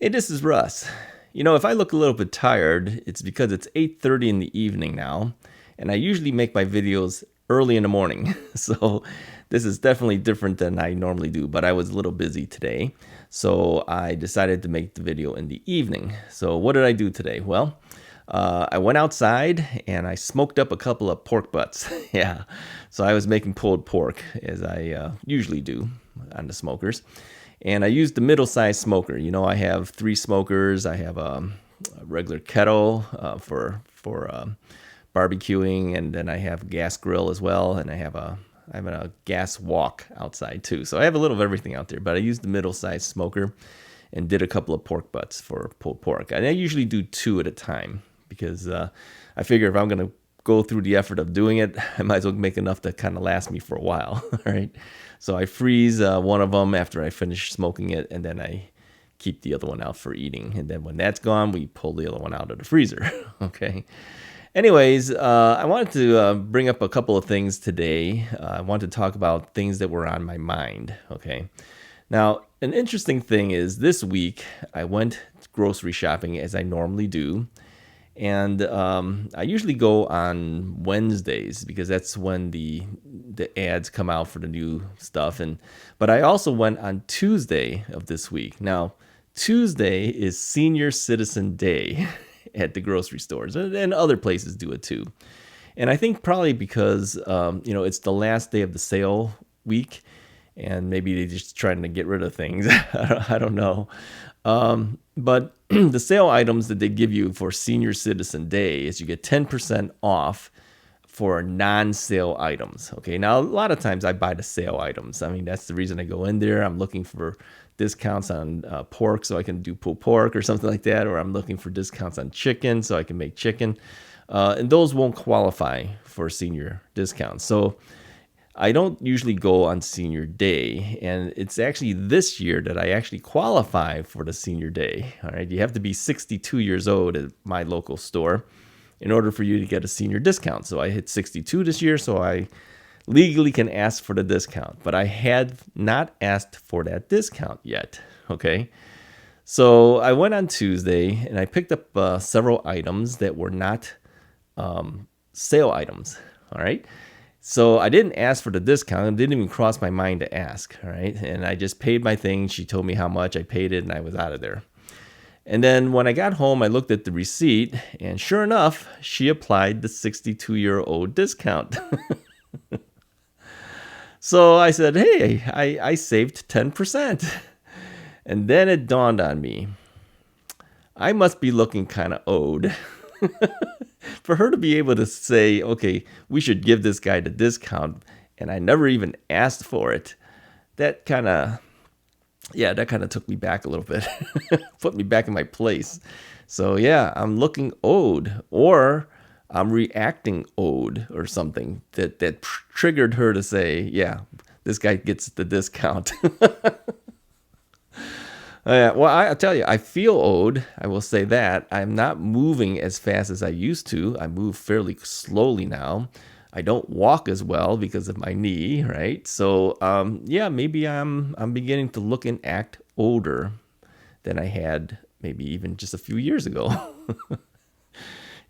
Hey, this is Russ. If I look a little bit tired, it's because it's 8:30 in the evening now, and I usually make my videos early in the morning. So this is definitely different than I normally do, but I was a little busy today. So I decided to make the video in the evening. So what did I do today? Well, I went outside and I smoked up a couple of pork butts. Yeah. So I was making pulled pork as I usually do on the smokers. And I used the middle-sized smoker. I have three smokers. I have a regular kettle for barbecuing, and then I have a gas grill as well, and I have a gas wok outside too. So I have a little of everything out there. But I used the middle-sized smoker and did a couple of pork butts for pulled pork. And I usually do two at a time because I figure if I'm going to go through the effort of doing it, I might as well make enough to kind of last me for a while. All right. So I freeze one of them after I finish smoking it, and then I keep the other one out for eating. And then when that's gone, we pull the other one out of the freezer. Okay. Anyways, I wanted to bring up a couple of things today. I wanted to talk about things that were on my mind. Okay. Now, an interesting thing is this week I went grocery shopping as I normally do. And I usually go on Wednesdays because that's when the ads come out for the new stuff. But I also went on Tuesday of this week. Now, Tuesday is Senior Citizen Day at the grocery stores, and other places do it too. And I think probably because it's the last day of the sale week, and maybe they're just trying to get rid of things. I don't know. But the sale items that they give you for Senior Citizen Day is you get 10% off for non-sale items. Okay, now a lot of times I buy the sale items. I mean, that's the reason I go in there. I'm looking for discounts on pork so I can do pulled pork or something like that, or I'm looking for discounts on chicken so I can make chicken. And those won't qualify for senior discounts. So I don't usually go on Senior Day, and it's actually this year that I actually qualify for the Senior Day. All right, you have to be 62 years old at my local store in order for you to get a senior discount. So I hit 62 this year, so I legally can ask for the discount, but I had not asked for that discount yet. Okay, so I went on Tuesday and I picked up several items that were not sale items. All right. So I didn't ask for the discount. It didn't even cross my mind to ask, all right? And I just paid my thing. She told me how much. I paid it, and I was out of there. And then when I got home, I looked at the receipt, and sure enough, she applied the 62-year-old discount. So I said, hey, I saved 10%. And then it dawned on me, I must be looking kind of old. For her to be able to say, okay, we should give this guy the discount, and I never even asked for it, that kind of took me back a little bit, put me back in my place. So yeah, I'm looking old, or I'm reacting old or something that triggered her to say, yeah, this guy gets the discount. Well, I tell you, I feel old. I will say that. I'm not moving as fast as I used to. I move fairly slowly now. I don't walk as well because of my knee, right? So, yeah, maybe I'm beginning to look and act older than I had maybe even just a few years ago.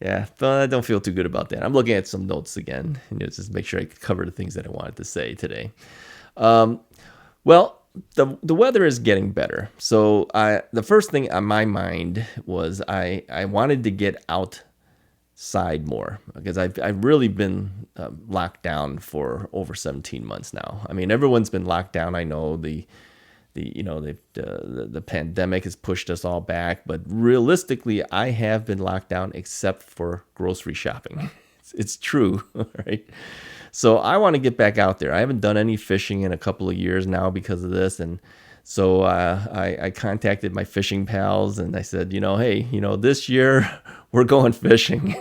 Yeah, but I don't feel too good about that. I'm looking at some notes again, just make sure I cover the things that I wanted to say today. Well, the weather is getting better. So the first thing on my mind was I wanted to get outside more because I've really been locked down for over 17 months now. I mean, everyone's been locked down. I know the pandemic has pushed us all back, but realistically, I have been locked down except for grocery shopping. It's true, right? So I want to get back out there. I haven't done any fishing in a couple of years now because of this. And so I contacted my fishing pals and I said, hey, this year we're going fishing.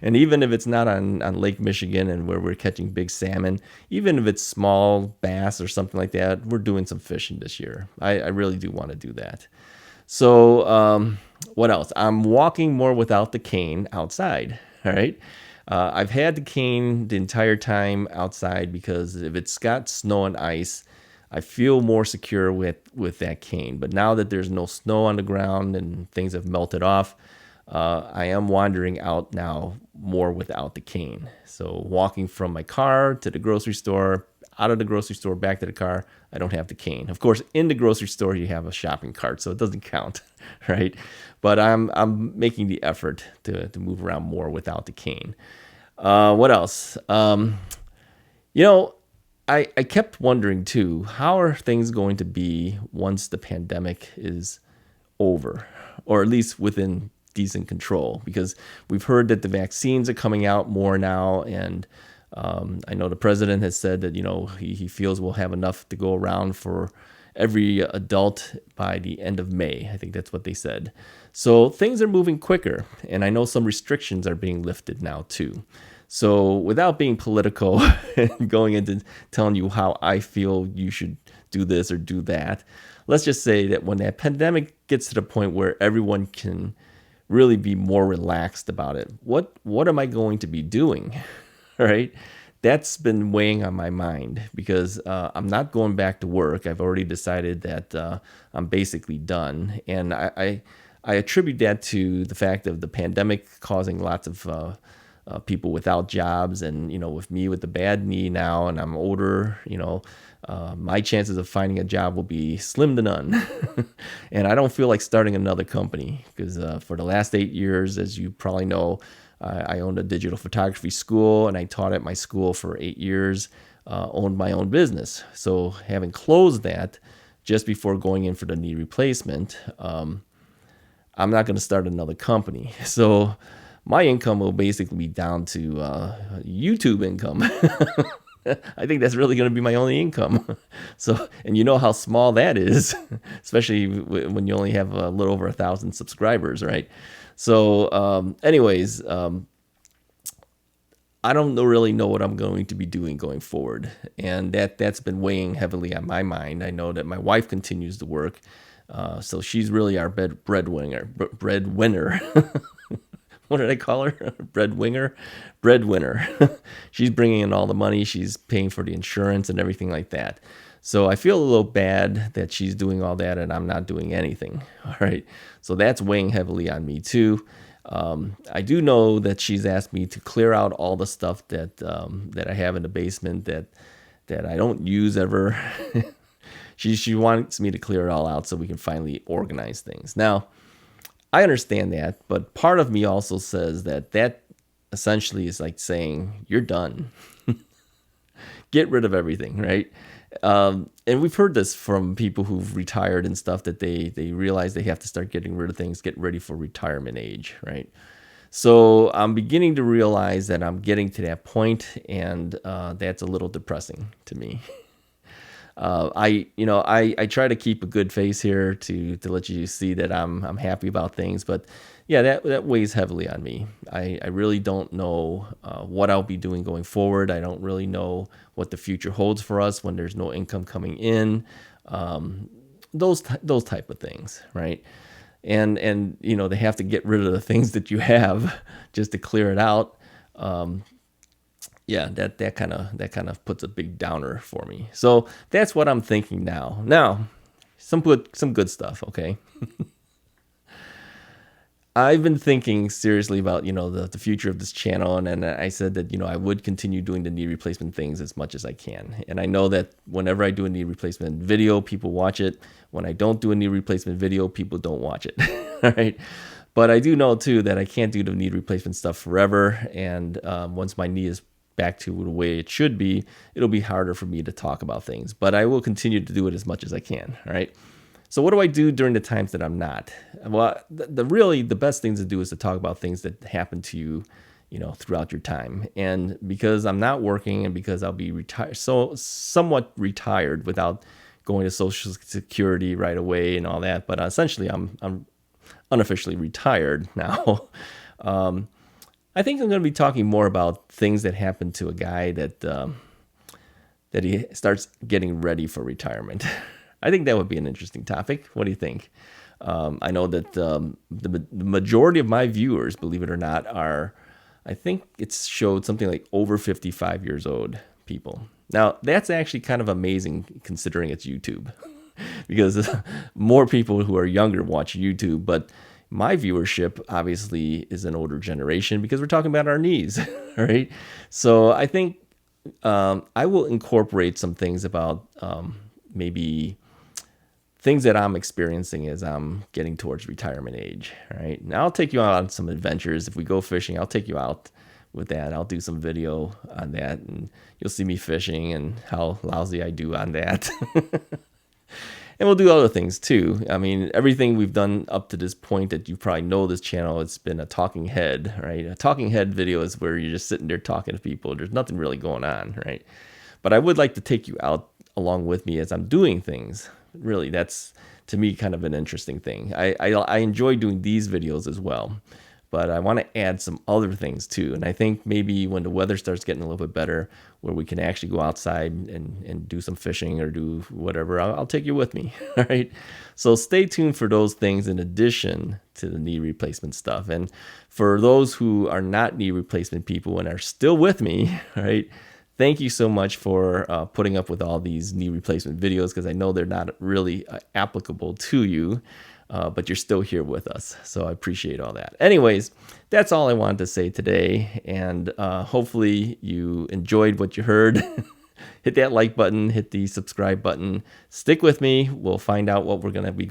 And even if it's not on Lake Michigan and where we're catching big salmon, even if it's small bass or something like that, we're doing some fishing this year. I really do want to do that. So what else? I'm walking more without the cane outside. All right. I've had the cane the entire time outside because if it's got snow and ice, I feel more secure with that cane. But now that there's no snow on the ground and things have melted off, I am wandering out now more without the cane. So walking from my car to the grocery store, out of the grocery store back to the car, I don't have the cane. Of course, in the grocery store you have a shopping cart, so it doesn't count, right? But I'm making the effort to move around more without the cane. What else? You know, I kept wondering too, how are things going to be once the pandemic is over, or at least within decent control? Because we've heard that the vaccines are coming out more now, and I know the president has said that he feels we'll have enough to go around for every adult by the end of May. I think that's what they said. So things are moving quicker, and I know some restrictions are being lifted now too. So without being political and going into telling you how I feel you should do this or do that, let's just say that when that pandemic gets to the point where everyone can really be more relaxed about it, what am I going to be doing? Right? That's been weighing on my mind because I'm not going back to work. I've already decided that I'm basically done. And I attribute that to the fact of the pandemic causing lots of people without jobs. And, with me with the bad knee now and I'm older, my chances of finding a job will be slim to none. And I don't feel like starting another company because for the last 8 years, as you probably know, I owned a digital photography school and I taught at my school for 8 years, owned my own business. So having closed that just before going in for the knee replacement, I'm not going to start another company. So my income will basically be down to YouTube income. I think that's really going to be my only income. So, and you know how small that is, especially when you only have a little over 1,000 subscribers, right? So, anyways, I don't really know what I'm going to be doing going forward, and that's been weighing heavily on my mind. I know that my wife continues to work, so she's really our breadwinner. Breadwinner. What did I call her? Breadwinner? Breadwinner. She's bringing in all the money. She's paying for the insurance and everything like that. So I feel a little bad that she's doing all that and I'm not doing anything. All right. So that's weighing heavily on me too. I do know that she's asked me to clear out all the stuff that I have in the basement that I don't use ever. She wants me to clear it all out so we can finally organize things. Now, I understand that, but part of me also says that essentially is like saying, you're done. Get rid of everything, right? And we've heard this from people who've retired and stuff, that they realize they have to start getting rid of things, get ready for retirement age, right? So I'm beginning to realize that I'm getting to that point, and that's a little depressing to me. I try to keep a good face here to let you see that I'm happy about things, but yeah, that weighs heavily on me. I really don't know what I'll be doing going forward. I don't really know what the future holds for us when there's no income coming in. Those type of things, right? And they have to get rid of the things that you have just to clear it out. Yeah, that kind of puts a big downer for me. So that's what I'm thinking now. Now, some good stuff, okay? I've been thinking seriously about, the future of this channel, and I said that, I would continue doing the knee replacement things as much as I can. And I know that whenever I do a knee replacement video, people watch it. When I don't do a knee replacement video, people don't watch it. All right? But I do know too that I can't do the knee replacement stuff forever, and once my knee is back to the way it should be, it'll be harder for me to talk about things, but I will continue to do it as much as I can. All right. So what do I do during the times that I'm not? Well, the best thing to do is to talk about things that happen to you, throughout your time. And because I'm not working and because I'll be retired, so somewhat retired without going to Social Security right away and all that, but essentially I'm unofficially retired now. I think I'm going to be talking more about things that happen to a guy that he starts getting ready for retirement. I think that would be an interesting topic. What do you think? I know that the majority of my viewers, believe it or not, I think it's showed something like over 55 years old. people. Now, that's actually kind of amazing considering it's YouTube because more people who are younger watch YouTube, but my viewership obviously is an older generation because we're talking about our knees, right? So I think I will incorporate some things about maybe things that I'm experiencing as I'm getting towards retirement age, right? Now I'll take you out on some adventures. If we go fishing, I'll take you out with that. I'll do some video on that, and you'll see me fishing and how lousy I do on that. And we'll do other things too. I mean, everything we've done up to this point that you probably know this channel, it's been a talking head, right? A talking head video is where you're just sitting there talking to people. There's nothing really going on, right? But I would like to take you out along with me as I'm doing things. Really, that's to me kind of an interesting thing. I enjoy doing these videos as well, but I want to add some other things too. And I think maybe when the weather starts getting a little bit better, where we can actually go outside and do some fishing or do whatever, I'll take you with me. All right. So stay tuned for those things in addition to the knee replacement stuff. And for those who are not knee replacement people and are still with me, all right, thank you so much for putting up with all these knee replacement videos, because I know they're not really applicable to you. But you're still here with us, so I appreciate all that. Anyways, that's all I wanted to say today, and hopefully you enjoyed what you heard. Hit that like button, hit the subscribe button. Stick with me. We'll find out what we're going to be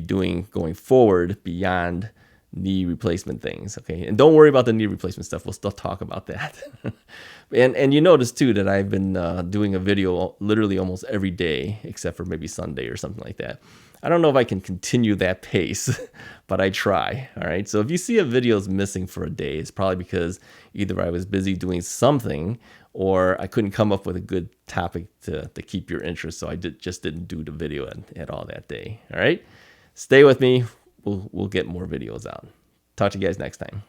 doing going forward beyond knee replacement things. Okay, and don't worry about the knee replacement stuff. We'll still talk about that. and you notice too that I've been doing a video literally almost every day, except for maybe Sunday or something like that. I don't know if I can continue that pace, but I try. All right. So if you see a video is missing for a day, it's probably because either I was busy doing something or I couldn't come up with a good topic to keep your interest. So I just didn't do the video at all that day. All right. Stay with me. We'll get more videos out. Talk to you guys next time.